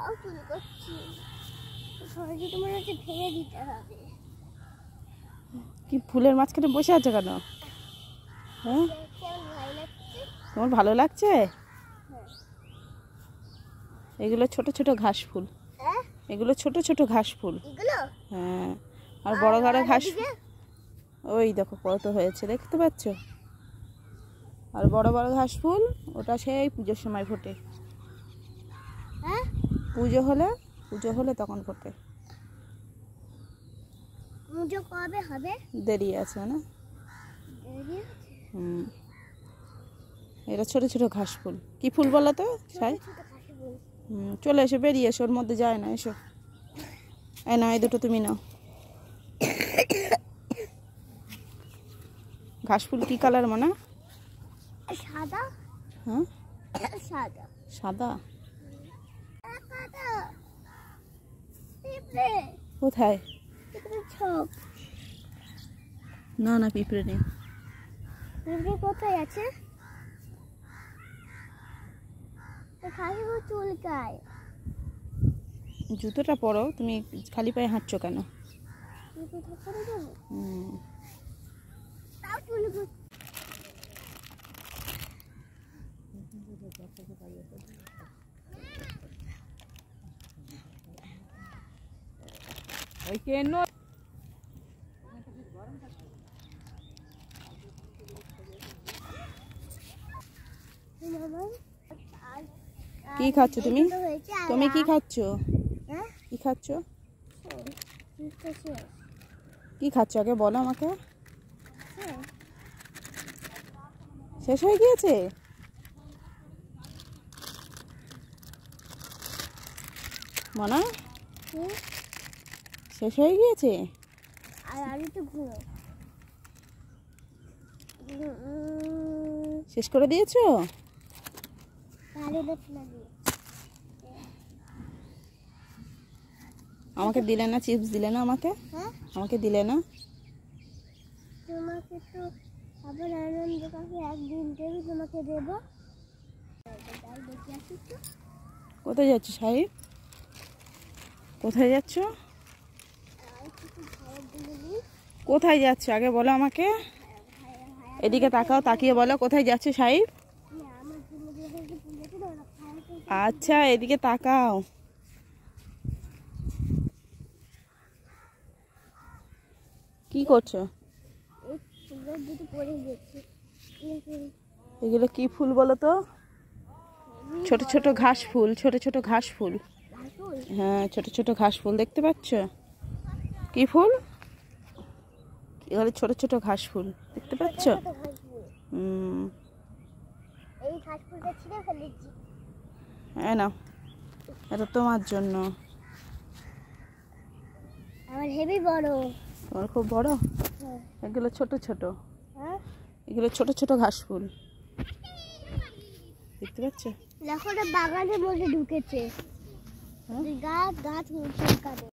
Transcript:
তাও চুরি করছি। সহজে তোমার হচ্ছে ভেঙে দিতে হবে। কি ফুলের মাঝখানে বসে আছো কেন? হ্যাঁ, কেমন ভয় লাগছে? তোমার ভালো লাগছে? হ্যাঁ। এগুলো ছোট ছোট ঘাস ফুল। হ্যাঁ? এগুলো ছোট ছোট ঘাস ফুল। এগুলো? হ্যাঁ, আর বড় বড় ঘাস এদিকে? ওই দেখো কত হয়েছে, দেখতে পাচ্ছ? আর বড় বড় ঘাস ফুল ওটা সেই পুজোর সময় ফোটে। হ্যাঁ? পুজো হলে তখন ফোটে। পুজো কবে হবে? দেরি আছে না? দেরি আছে? হুম, এটা ছোট ছোট ঘাস ফুল। কি ফুল বলো তো সাই? ছোট ঘাসে ফুল। চলে এসো, বেরিয়ে এসো, ওর মধ্যে যায় না, এসো। এই নাও, এই দুটো তুমি নাও। ঘাস ফুল কি কালার মনে? সাদা। হ্যাঁ, সাদা। সাদা। সাদা। পিঁপড়ে। কোথায়? পিঁপড়ে ছোপ। না না, পিঁপড়ে নেই। পিঁপড়ে কোথায় আছে? খালি চুলকায়। জুতোটা পরো, তুমি খালি পায়ে হাঁটছো কেন? জুতোটা পরে যাবো? তাও চুলকায়। ওই কেন কি খাচ্ছ তুমি? তুমি কি খাচ্ছ? কি খাচ্ছ? কি খাচ্ছ আগে বলো আমাকে। শেষ হয়ে গিয়েছে? মনা, শেষ হয়ে গিয়েছে? আর আমি তো ঘুরো শেষ করে দিয়েছো? আমাকে দিলে না, চিপস দিলে না আমাকে? হ্যাঁ? আমাকে দিলে না? তোমাকে তো আবার আনন্দ কাছে একদিন দেবে, তোমাকে দেবো। কোথায় যাচ্ছ সাহেব? কোথায় যাচ্ছ? কোথায় যাচ্ছ আগে বলো আমাকে। এদিকে তাকাও, তাকিয়ে বলো কোথায় যাচ্ছ সাহেব। আচ্ছা, এদিকে তাকাও। কি করছো? এগুলো কি ফুল বলো তো? ছোট ছোট ঘাস ফুল, ছোট ছোট ঘাস ফুল। হ্যাঁ, ছোট ছোট ঘাস ফুল, দেখতে পাচ্ছ? কি ফুল? এগুলো ছোট ছোট ঘাস ফুল, দেখতে পাচ্ছ? হ্যাঁ, না, এটা তোমার জন্য। আমার হেভি বড়। তোমার খুব বড়? এগুলো ছোট ছোট। এগুলো ছোট ছোট ঘাস ফুল, দেখতে পাচ্ছ? দেখো, বাগানের মধ্যে ঢুকেছে। গাছ গাছ